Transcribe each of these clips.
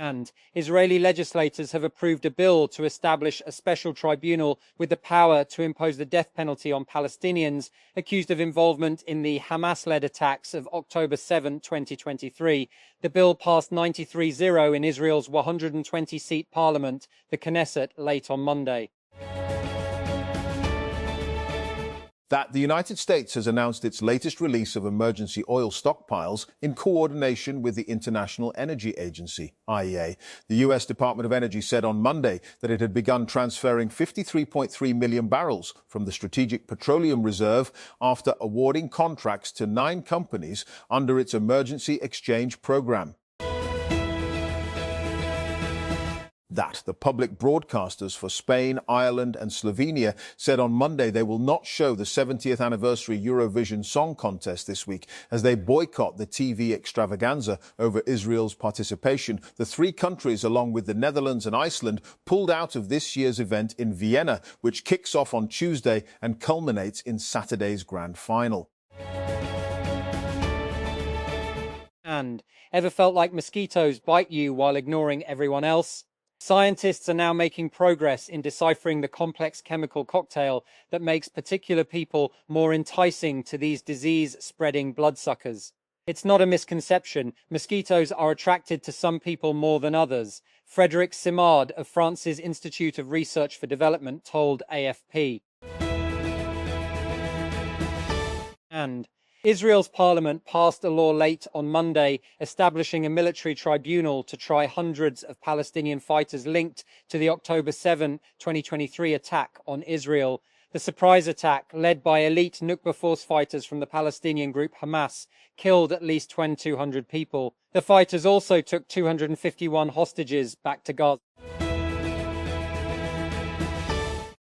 And Israeli legislators have approved a bill to establish a special tribunal with the power to impose the death penalty on Palestinians accused of involvement in the Hamas-led attacks of October 7, 2023. The bill passed 93-0 in Israel's 120-seat parliament, the Knesset, late on Monday. That the United States has announced its latest release of emergency oil stockpiles in coordination with the International Energy Agency, IEA. The U.S. Department of Energy said on Monday that it had begun transferring 53.3 million barrels from the Strategic Petroleum Reserve after awarding contracts to 9 companies under its Emergency Exchange Program. That the public broadcasters for Spain, Ireland and Slovenia said on Monday they will not show the 70th anniversary Eurovision Song Contest this week as they boycott the TV extravaganza over Israel's participation. The 3 countries, along with the Netherlands and Iceland, pulled out of this year's event in Vienna, which kicks off on Tuesday and culminates in Saturday's grand final. And ever felt like mosquitoes bite you while ignoring everyone else? Scientists are now making progress in deciphering the complex chemical cocktail that makes particular people more enticing to these disease-spreading bloodsuckers. It's not a misconception. Mosquitoes are attracted to some people more than others. Frédéric Simard of France's Institute of Research for Development told AFP. And Israel's parliament passed a law late on Monday establishing a military tribunal to try hundreds of Palestinian fighters linked to the October 7, 2023 attack on Israel. The surprise attack, led by elite Nukba force fighters from the Palestinian group Hamas, killed at least 2,200 people. The fighters also took 251 hostages back to Gaza.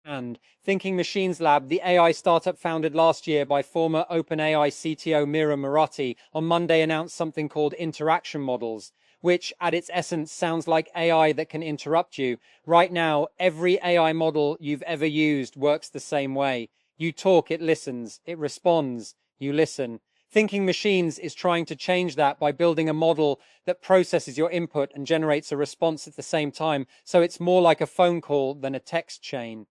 And Thinking Machines Lab, the AI startup founded last year by former OpenAI CTO Mira Murati, on Monday announced something called interaction models, which at its essence sounds like AI that can interrupt you. Right now, every AI model you've ever used works the same way. You talk, it listens, it responds, you listen. Thinking Machines is trying to change that by building a model that processes your input and generates a response at the same time, so it's more like a phone call than a text chain.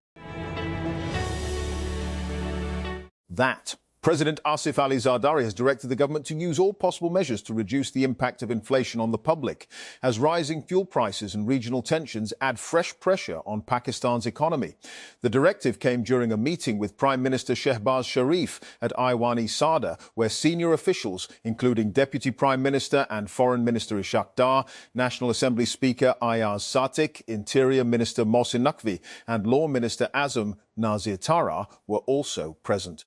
That President Asif Ali Zardari has directed the government to use all possible measures to reduce the impact of inflation on the public, as rising fuel prices and regional tensions add fresh pressure on Pakistan's economy. The directive came during a meeting with Prime Minister Shehbaz Sharif at Aiwan-e Sada, where senior officials, including Deputy Prime Minister and Foreign Minister Ishaq Dar, National Assembly Speaker Ayaz Satik, Interior Minister Mohsin Naqvi and Law Minister Azam Nazir Tara, were also present.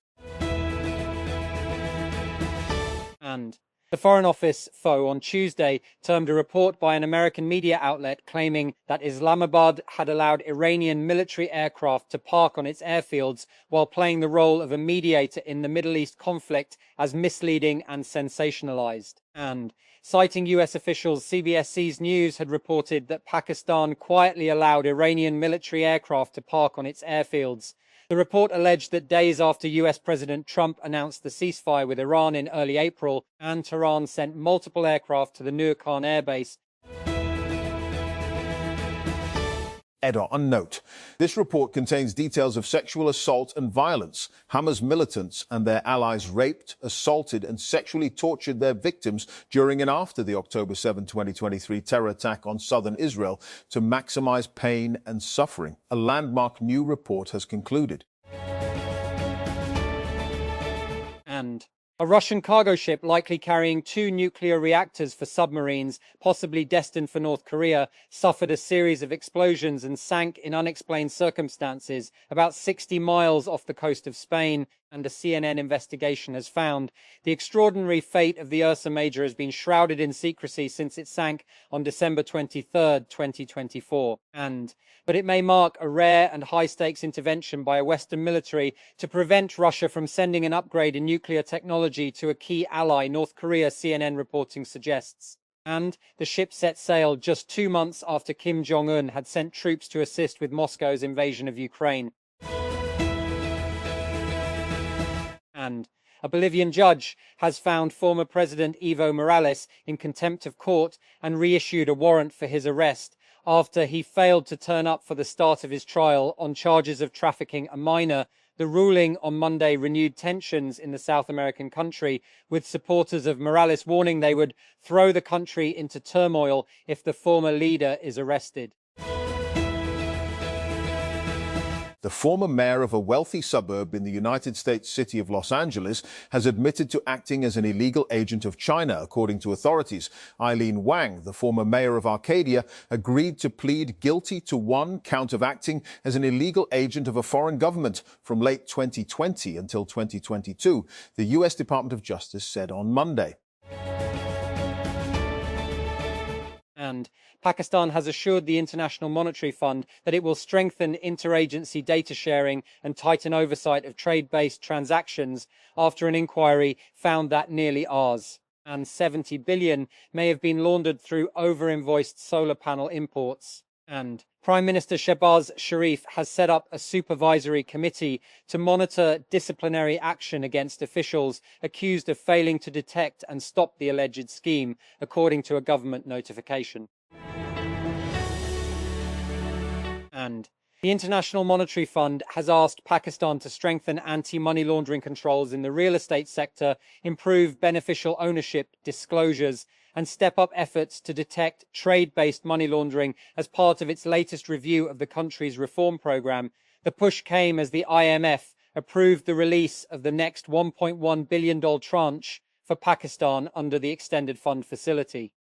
And the Foreign Office foe on Tuesday termed a report by an American media outlet claiming that Islamabad had allowed Iranian military aircraft to park on its airfields while playing the role of a mediator in the Middle East conflict as misleading and sensationalized. And citing US officials, CBS News had reported that Pakistan quietly allowed Iranian military aircraft to park on its airfields. The report alleged that days after US President Trump announced the ceasefire with Iran in early April, and Tehran sent multiple aircraft to the Nur Khan airbase. On note, this report contains details of sexual assault and violence. Hamas militants and their allies raped, assaulted and sexually tortured their victims during and after the October 7, 2023 terror attack on southern Israel to maximize pain and suffering. A landmark new report has concluded. And a Russian cargo ship likely carrying 2 nuclear reactors for submarines, possibly destined for North Korea, suffered a series of explosions and sank in unexplained circumstances about 60 miles off the coast of Spain, and a CNN investigation has found. The extraordinary fate of the Ursa Major has been shrouded in secrecy since it sank on December 23, 2024. But it may mark a rare and high-stakes intervention by a Western military to prevent Russia from sending an upgrade in nuclear technology to a key ally, North Korea, CNN reporting suggests. And the ship set sail just 2 months after Kim Jong-un had sent troops to assist with Moscow's invasion of Ukraine. And A Bolivian judge has found former President Evo Morales in contempt of court and reissued a warrant for his arrest after he failed to turn up for the start of his trial on charges of trafficking a minor. The ruling on Monday renewed tensions in the South American country, with supporters of Morales warning they would throw the country into turmoil if the former leader is arrested. The former mayor of a wealthy suburb in the United States city of Los Angeles has admitted to acting as an illegal agent of China, according to authorities. Eileen Wang, the former mayor of Arcadia, agreed to plead guilty to one count of acting as an illegal agent of a foreign government from late 2020 until 2022, the U.S. Department of Justice said on Monday. And Pakistan has assured the International Monetary Fund that it will strengthen interagency data sharing and tighten oversight of trade-based transactions after an inquiry found that nearly ours and 70 billion may have been laundered through over-invoiced solar panel imports. And Prime Minister Shehbaz Sharif has set up a supervisory committee to monitor disciplinary action against officials accused of failing to detect and stop the alleged scheme, according to a government notification. And the International Monetary Fund has asked Pakistan to strengthen anti-money laundering controls in the real estate sector, improve beneficial ownership disclosures, and step up efforts to detect trade-based money laundering as part of its latest review of the country's reform program. The push came as the IMF approved the release of the next $1.1 billion tranche for Pakistan under the Extended Fund Facility.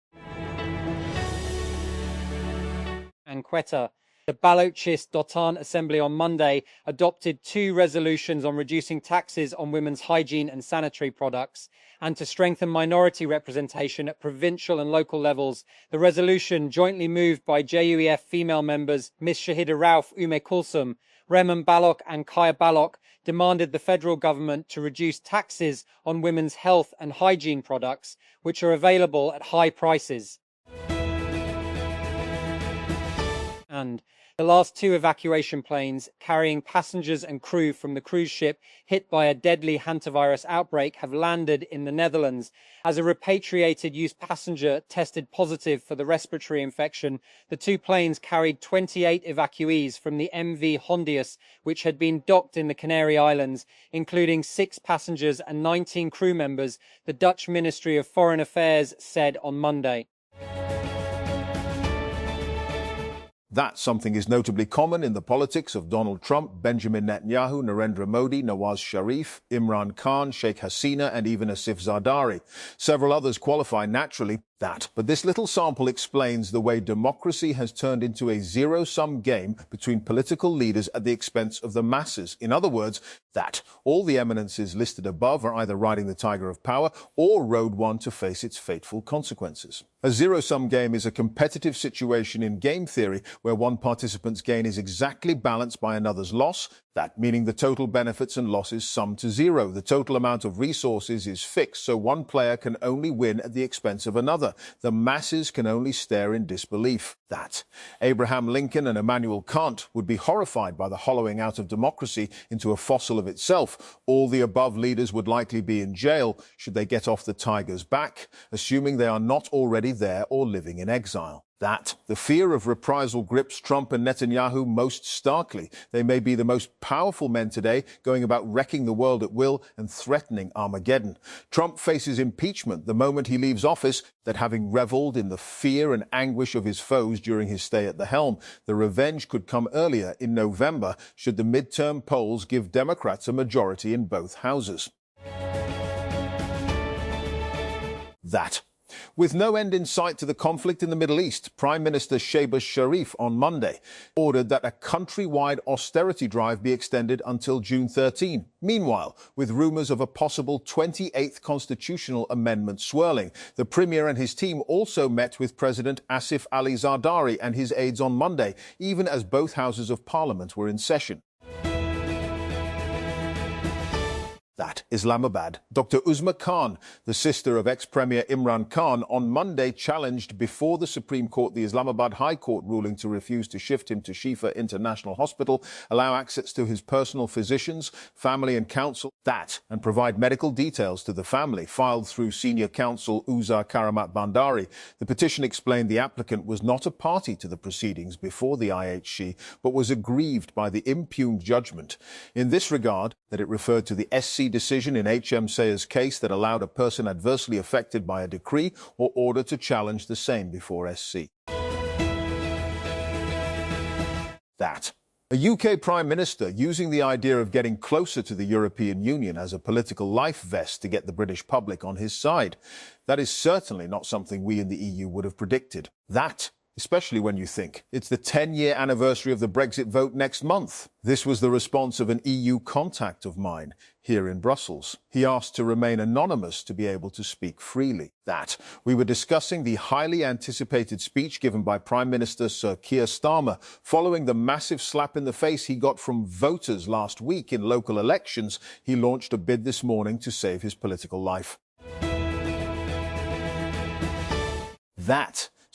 And Quetta. The Balochistan Assembly on Monday adopted 2 resolutions on reducing taxes on women's hygiene and sanitary products and to strengthen minority representation at provincial and local levels. The resolution, jointly moved by JUEF female members Ms. Shahida Rauf Ume Kulsum, Rehman Balok and Kaya Balok, demanded the federal government to reduce taxes on women's health and hygiene products, which are available at high prices. And the last 2 evacuation planes carrying passengers and crew from the cruise ship hit by a deadly hantavirus outbreak have landed in the Netherlands. As a repatriated used passenger tested positive for the respiratory infection, the 2 planes carried 28 evacuees from the MV Hondius, which had been docked in the Canary Islands, including 6 passengers and 19 crew members, the Dutch Ministry of Foreign Affairs said on Monday. That something is notably common in the politics of Donald Trump, Benjamin Netanyahu, Narendra Modi, Nawaz Sharif, Imran Khan, Sheikh Hasina, and even Asif Zardari. Several others qualify naturally. But this little sample explains the way democracy has turned into a zero-sum game between political leaders at the expense of the masses. In other words, that all the eminences listed above are either riding the tiger of power or rode one to face its fateful consequences. A zero-sum game is a competitive situation in game theory where one participant's gain is exactly balanced by another's loss, that meaning the total benefits and losses sum to zero. The total amount of resources is fixed, so one player can only win at the expense of another. The masses can only stare in disbelief. That Abraham Lincoln and Immanuel Kant would be horrified by the hollowing out of democracy into a fossil of itself. All the above leaders would likely be in jail should they get off the tiger's back, assuming they are not already there or living in exile. That the fear of reprisal grips Trump and Netanyahu most starkly. They may be the most powerful men today, going about wrecking the world at will and threatening Armageddon. Trump faces impeachment the moment he leaves office, that having reveled in the fear and anguish of his foes during his stay at the helm, the revenge could come earlier in November should the midterm polls give Democrats a majority in both houses. That with no end in sight to the conflict in the Middle East, Prime Minister Shehbaz Sharif on Monday ordered that a countrywide austerity drive be extended until June 13. Meanwhile, with rumours of a possible 28th constitutional amendment swirling, the Premier and his team also met with President Asif Ali Zardari and his aides on Monday, even as both houses of Parliament were in session. That Islamabad. Dr. Uzma Khan, the sister of ex-Premier Imran Khan, on Monday challenged before the Supreme Court the Islamabad High Court ruling to refuse to shift him to Shifa International Hospital, allow access to his personal physicians, family and counsel, and provide medical details to the family, filed through senior counsel Uzar Karamat Bandari. The petition explained the applicant was not a party to the proceedings before the IHC, but was aggrieved by the impugned judgment. In this regard, that it referred to the SC decision in H.M. Sayer's case that allowed a person adversely affected by a decree or order to challenge the same before SC. A UK Prime Minister using the idea of getting closer to the European Union as a political life vest to get the British public on his side. That is certainly not something we in the EU would have predicted. Especially when you think it's the 10-year anniversary of the Brexit vote next month. This was the response of an EU contact of mine here in Brussels. He asked to remain anonymous to be able to speak freely. We were discussing the highly anticipated speech given by Prime Minister Sir Keir Starmer following the massive slap in the face he got from voters last week in local elections. He launched a bid this morning to save his political life.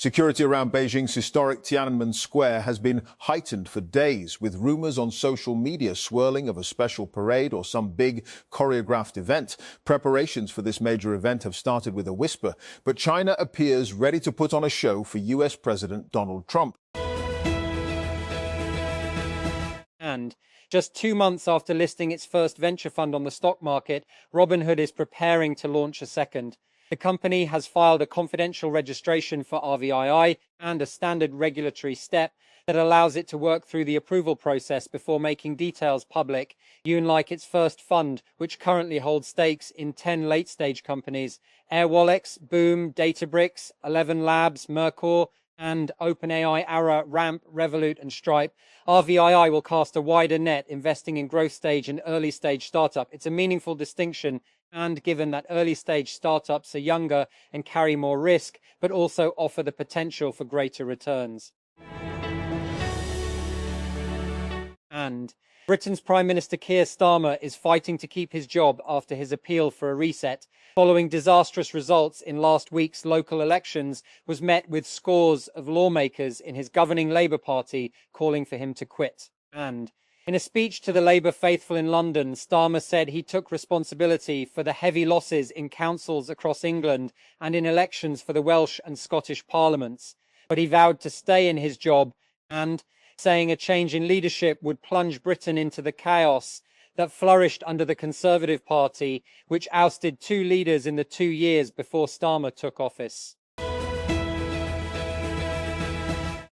Security around Beijing's historic Tiananmen Square has been heightened for days, with rumors on social media swirling of a special parade or some big choreographed event. Preparations for this major event have started with a whisper, but China appears ready to put on a show for US President Donald Trump. And just 2 months after listing its first venture fund on the stock market, Robinhood is preparing to launch a second. The company has filed a confidential registration for RVII and a standard regulatory step that allows it to work through the approval process before making details public, unlike its first fund, which currently holds stakes in 10 late-stage companies: Airwallex, Boom, Databricks, 11 Labs, Mercor, and OpenAI, Ara, Ramp, Revolut, and Stripe. RVII will cast a wider net, investing in growth stage and early stage startup. It's a meaningful distinction, and given that early stage startups are younger and carry more risk, but also offer the potential for greater returns. And Britain's Prime Minister Keir Starmer is fighting to keep his job after his appeal for a reset, following disastrous results in last week's local elections, was met with scores of lawmakers in his governing Labour Party calling for him to quit. And in a speech to the Labour faithful in London, Starmer said he took responsibility for the heavy losses in councils across England and in elections for the Welsh and Scottish parliaments. But he vowed to stay in his job, and saying a change in leadership would plunge Britain into the chaos that flourished under the Conservative Party, which ousted 2 leaders in the 2 years before Starmer took office.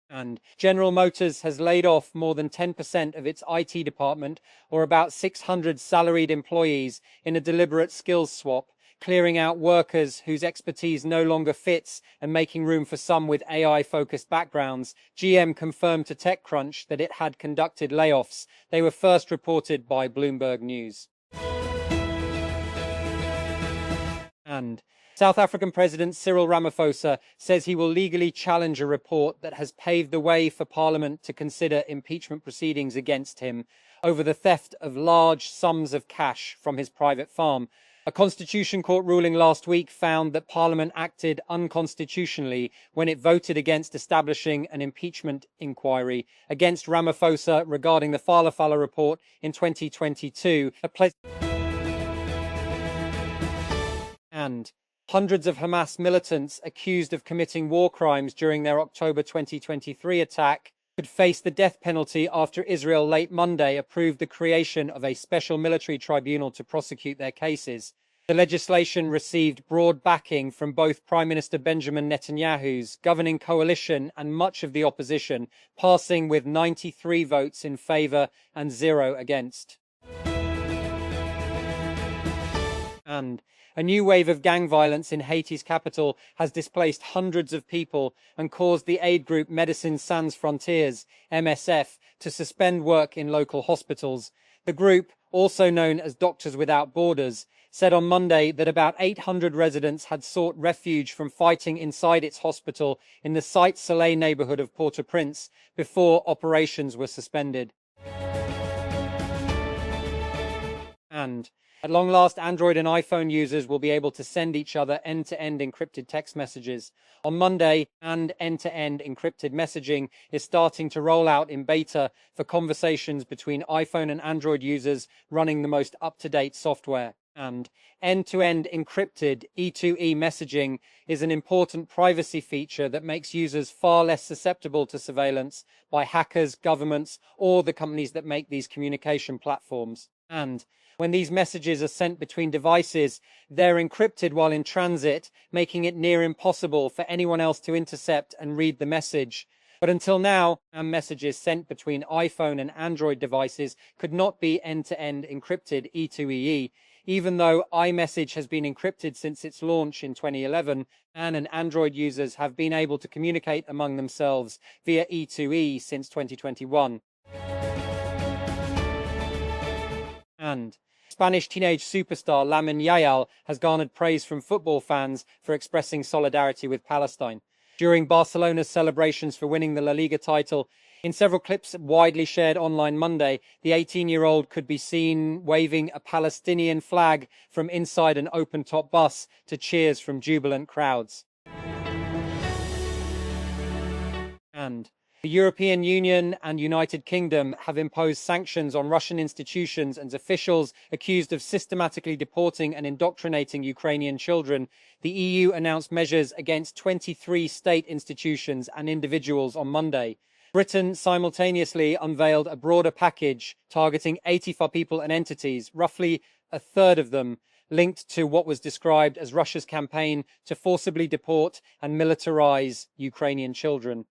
And General Motors has laid off more than 10% of its IT department, or about 600 salaried employees, in a deliberate skills swap, clearing out workers whose expertise no longer fits and making room for some with AI-focused backgrounds. GM confirmed to TechCrunch that it had conducted layoffs. They were first reported by Bloomberg News. And South African President Cyril Ramaphosa says he will legally challenge a report that has paved the way for Parliament to consider impeachment proceedings against him over the theft of large sums of cash from his private farm. A Constitution Court ruling last week found that Parliament acted unconstitutionally when it voted against establishing an impeachment inquiry against Ramaphosa regarding the Falafala report in 2022. And hundreds of Hamas militants accused of committing war crimes during their October 2023 attack could face the death penalty after Israel late Monday approved the creation of a special military tribunal to prosecute their cases. The legislation received broad backing from both Prime Minister Benjamin Netanyahu's governing coalition and much of the opposition, passing with 93 votes in favour and 0 against. And a new wave of gang violence in Haiti's capital has displaced hundreds of people and caused the aid group Médecins Sans Frontières, MSF, to suspend work in local hospitals. The group, also known as Doctors Without Borders, said on Monday that about 800 residents had sought refuge from fighting inside its hospital in the Site Soleil neighborhood of Port-au-Prince before operations were suspended. And At long last, Android and iPhone users will be able to send each other end-to-end encrypted text messages. On Monday, and end-to-end encrypted messaging is starting to roll out in beta for conversations between iPhone and Android users running the most up-to-date software. And end-to-end encrypted E2E messaging is an important privacy feature that makes users far less susceptible to surveillance by hackers, governments, or the companies that make these communication platforms. And when these messages are sent between devices, they're encrypted while in transit, making it near impossible for anyone else to intercept and read the message. But until now, messages sent between iPhone and Android devices could not be end-to-end encrypted E2EE, even though iMessage has been encrypted since its launch in 2011, and Android users have been able to communicate among themselves via E2E since 2021. And Spanish teenage superstar Lamine Yamal has garnered praise from football fans for expressing solidarity with Palestine. During Barcelona's celebrations for winning the La Liga title, in several clips widely shared online Monday, the 18-year-old could be seen waving a Palestinian flag from inside an open-top bus to cheers from jubilant crowds. And the European Union and United Kingdom have imposed sanctions on Russian institutions and officials accused of systematically deporting and indoctrinating Ukrainian children. The EU announced measures against 23 state institutions and individuals on Monday. Britain simultaneously unveiled a broader package targeting 84 people and entities, roughly a third of them linked to what was described as Russia's campaign to forcibly deport and militarize Ukrainian children.